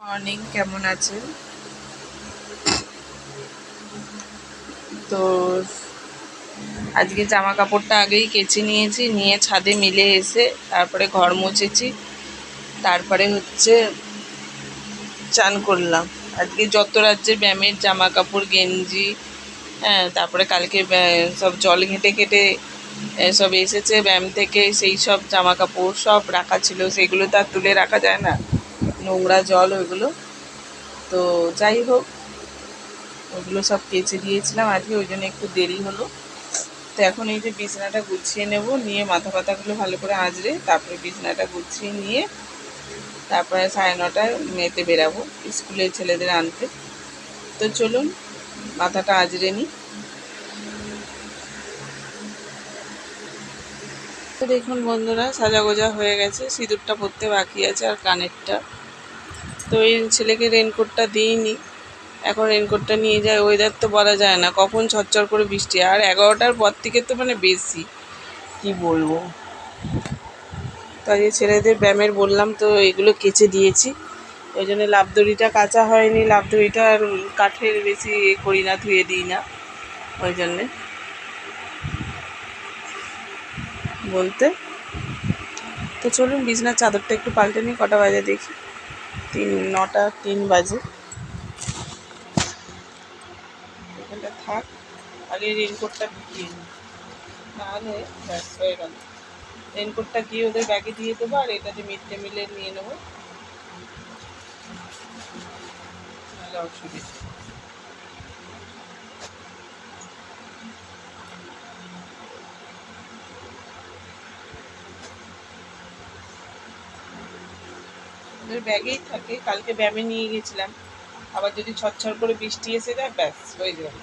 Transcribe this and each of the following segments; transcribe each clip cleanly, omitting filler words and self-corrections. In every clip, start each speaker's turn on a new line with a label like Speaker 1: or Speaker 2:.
Speaker 1: Morning, কেমন আছেন? তো আজকে জামা কাপড়টা আগেই কেচে নিয়েছি, নিয়ে ছাদে মিলে এসে তারপরে ঘর মুছেছি, তারপরে চান করলাম। আজকে যত রাজ্যের ব্যায়ামের জামা কাপড়, গেঞ্জি, হ্যাঁ, তারপরে কালকে সব জল ঘেঁটে ঘেঁটে সব এসেছে ব্যায়াম থেকে, সেই সব জামা কাপড় সব রাখা ছিল, সেগুলো তো আর তুলে রাখা যায় না, নোংরা জল ওইগুলো। তো যাই হোক, ওগুলো সব কেচে দিয়েছিলাম আজকে, ওই জন্য একটু দেরি হলো। তো এখন এই যে বিছানাটা গুছিয়ে নেব, নিয়ে মাথা ব্যথাগুলো ভালো করে আঁচড়ে তারপরে বিছানাটা গুছিয়ে নিয়ে তারপরে 9:30টায় মেয়েতে বেরাবো স্কুলে ছেলেদের আনতে। তো চলুন মাথাটা আঁচড়ে নিই। তো দেখুন বন্ধুরা, সাজাগোজা হয়ে গেছে, সিঁদুরটা পরতে বাকি আছে আর কানেরটা। তো এই ছেলেকে রেনকোটটা দিইনি, এখন রেনকোটটা নিয়ে যায়। ওয়েদার তো বলা যায় না, কখন ঝরঝর করে বৃষ্টি, আর 11টার পর থেকে তো বেশি, কি বলবো। তো আজকে ছেলেদের ব্যায়ামের বললাম, তো এগুলো কেচে দিয়েছি। ওই জন্য লাফদড়িটা কাচা হয়নি, লাফদড়িটা আর কাঠের বেশি করি না, ধুয়ে দিই না, ওই জন্যে বলতে। তো চলুন বিছনার চাদরটা একটু পাল্টে নিই, কটা বাজে দেখি, 9:03 বাজে। এখানটা থাক, আগে রেনকোটটা ঢুকিয়ে নিই, নাহলে ব্যাস হয়ে গেল। রেনকোটটা গিয়ে ওদের ব্যাগে দিয়ে দেবো, আর এটা যে মিড ডে মিলে নিয়ে নেবো, নাহলে অসুবিধা। ওদের ব্যাগেই থাকে, কালকে ব্যায়ামে নিয়ে গেছিলাম, আবার যদি ছটছট করে বৃষ্টি এসে যায় ব্যাস হয়ে যাবে,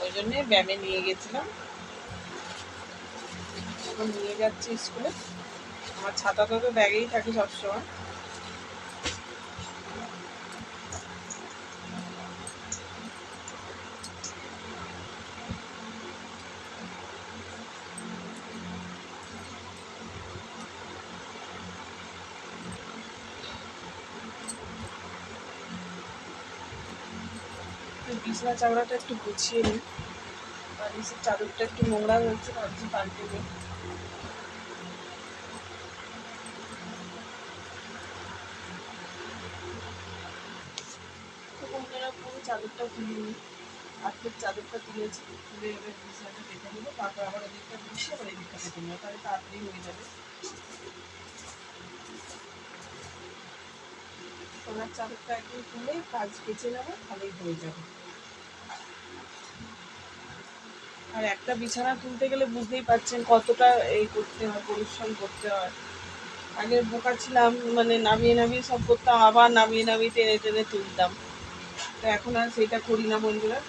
Speaker 1: ওই জন্যে ব্যায়ামে নিয়ে গেছিলাম। এখন নিয়ে যাচ্ছি স্কুলে। আমার ছাতাটা তো ব্যাগেই থাকে সবসময়। বিছনা চাদরটা একটু গুছিয়ে নিই, বালিশের চাদরটা একটু নোংরা হয়েছে, ভাবছি পাল্টে নিই। তো বন্ধুরা, পুরো চাদরটা তুলে নিই, আজকের চাদরটা তুলেছি, তুলে এবার বিছনাটা পেতে নেবো, তারপর আবার ওদিকটা গুছিয়ে আবার এদিকটা পেতে নেবো, তাহলে তাড়াতাড়ি হয়ে যাবে। সোনার চাদরটা একদিন তুলে কাজ কেচে নেবো, তাহলেই হয়ে যাবে। আর একটা বিছানা তুলতে গেলে বুঝতেই পারছেন কতটা এই করতে হয়, পরিশ্রম করতে হয়। আগে বোকা ছিলাম, নামিয়ে নামিয়ে সব করতাম, আবার নামিয়ে নামিয়ে টেনে টেনে তুলতাম। তো এখন আর সেটা করি না বন্ধুরা।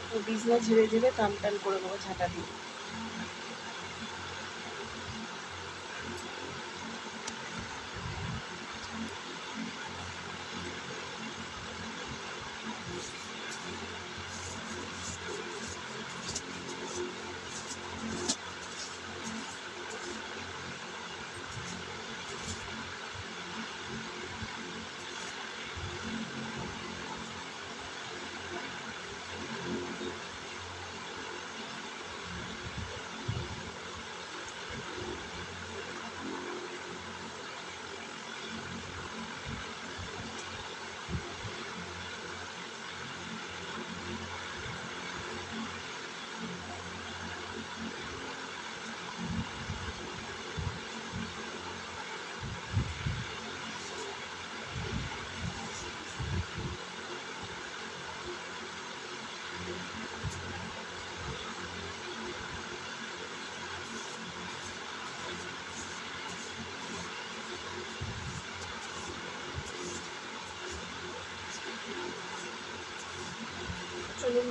Speaker 1: তো বিছনা ঝেড়ে ঝেড়ে টান টান করে দেবো ঝাঁটা দিয়ে।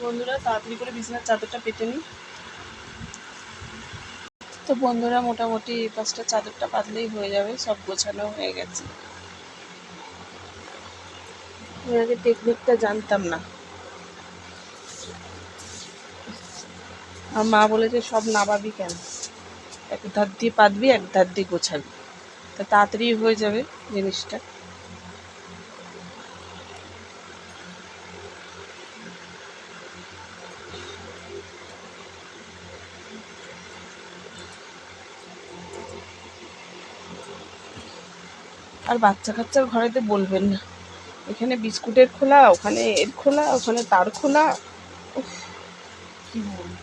Speaker 1: বন্ধুরা তাড়াতাড়ি করে বিছানার চাদরটা পেতে নিই। তো বন্ধুরা মোটামুটি এই পাশটা চাদরটা পাতলেই হয়ে যাবে, সব গোছানো হয়ে গেছে। আমি আগে টেকনিকটা জানতাম না। আর মা বলেছে সব নাবাবি কেন, এক ধার দিয়ে পাতবি এক ধার দিয়ে গোছাবি, তা তাড়াতাড়ি হয়ে যাবে জিনিসটা। আর বাচ্চা কাচ্চার ঘরেতে বলবেন না, এখানে বিস্কুটের খোলা, ওখানে এর খোলা, ওখানে তার খোলা। উফ, কি বলবো।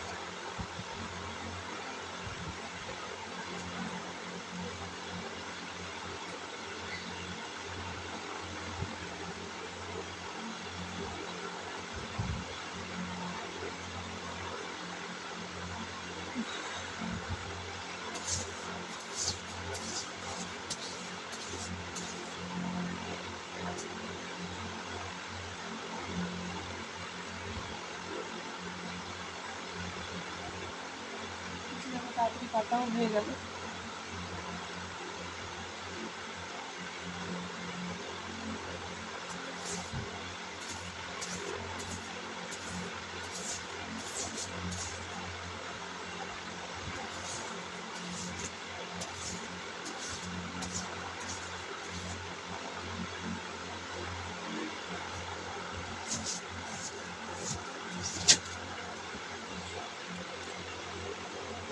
Speaker 1: তাড়াতাড়ি পাতাও হয়ে গেল।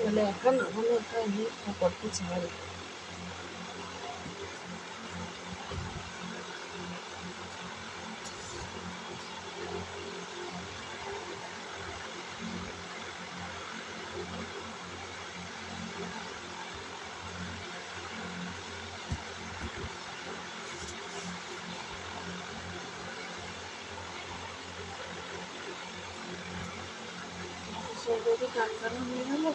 Speaker 1: মানে একা না হলে একা এমনি করতে চায়। সেগুলো টানটানো হয়ে গেল।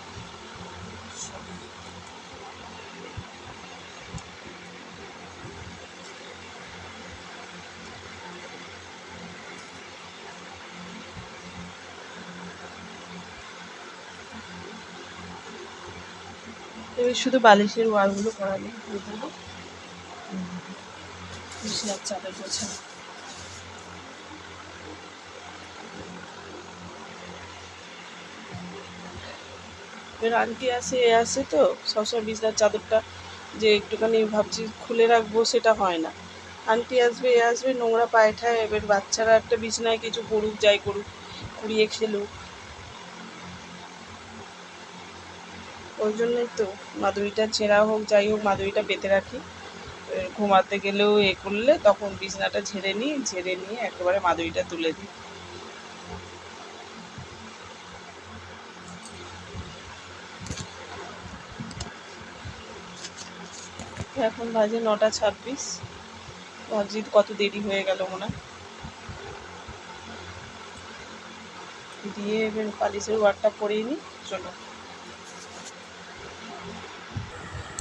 Speaker 1: এবার শুধু বালিশের ওয়ারগুলো করালে দিয়ে দেবো, বিছানার চাদর গোছানো। এবার আন্টি আসে এ আসে তো সবসময় বিছানার চাদরটা যে একটুখানি ভাবছি খুলে রাখবো, সেটা হয় না। আন্টি আসবে এ আসবে, নোংরা পায়ে ঠায়, এবার বাচ্চারা একটা বিছানায় কিছু করুক যাই করুক, কুড়িয়ে খেলুক, ওই জন্যই তো মাদুরিটা ছেঁড়া হোক যাই হোক মাদুরিটা পেতে রাখি। ঘুমাতে গেলেও এ করলে তখন বিছানাটা ঝেড়ে নিই, ঝেড়ে নিয়ে একেবারে মাদুরিটা তুলে দিই। এখন বাজে 9:26। ভাবছি কত দেরি হয়ে গেল মনে হয়। দিয়ে এবার বালিশের ওয়ারটা পরিয়ে নিই, চলো।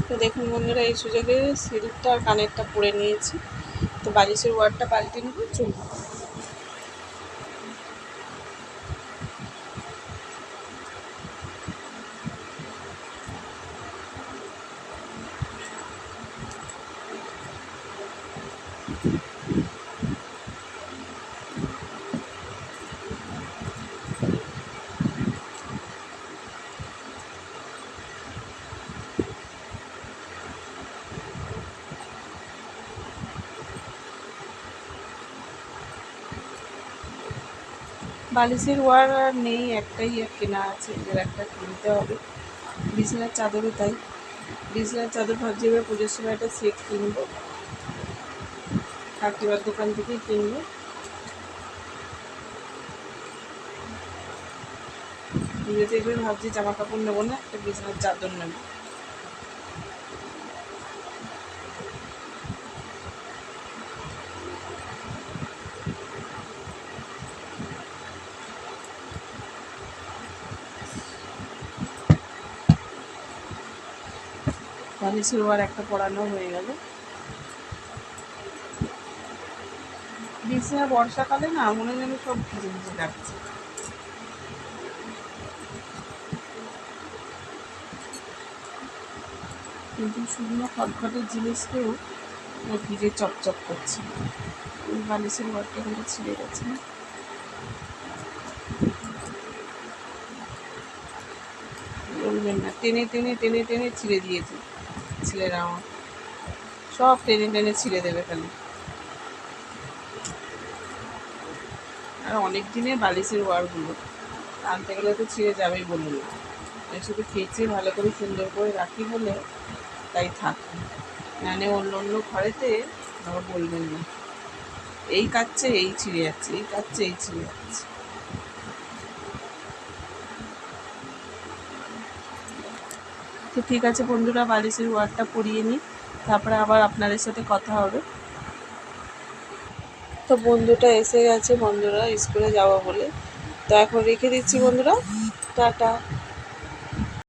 Speaker 1: তো দেখুন বন্ধুরা এই সুযোগে সিল্কটা আর কানেরটা পরে নিয়েছি, তো বালিশের ওয়ারটা পাল্টে নেব, চলুন। বালিশের ওয়ার আর নেই, একটাই কেনা আছে, এবার একটা কিনতে হবে। বিছানার চাদরও তাই, বিছানার চাদর ভাবছি এবার পুজোর সময় একটা সেট কিনবো, কাকিমার দোকান থেকেই কিনবো। পুজোতে এবার ভাবছি জামা কাপড় নেবো না, একটা বিছানার চাদর নেবো। বালিশের ওয়ার একটা পরানো হয়ে গেল। বিছানা বর্ষাকালে না মনে যেন সব ভিজে ভিজে লাগছে। কিন্তু শুকনো খটখটের জিনিসকেও ভিজে চপচপ করছে। বালিশের ওয়ারটা কিন্তু ছিঁড়ে গেছে, বলবেন না, টেনে টেনে টেনে টেনে ছিঁড়ে দিয়েছে ছেলেরা আমার, সব টেনে টেনে ছিঁড়ে দেবে খালি। আর অনেক দিনের বালিশের ওয়ারগুলো আনতে গেলে তো ছিঁড়ে যাবেই, বলুন না। শুধু কেচে ভালো করে সুন্দর করে রাখি বলে তাই থাকে, মানে অন্য অন্য ঘরেতে আবার বলবেন না, এই কাচ্ছে এই ছিঁড়ে যাচ্ছে, এই কাচ্ছে এই ছিঁড়ে যাচ্ছে। তো ঠিক আছে বন্ধুরা, বালিশের ওয়ারটা পরিয়ে নিই, তারপরে আবার আপনাদের সাথে কথা হবে। তো বন্ধুটা এসে গেছে, বন্ধুরা স্কুলে যাওয়া বলে, তো এখন রেখে দিচ্ছি বন্ধুরা, টাটা।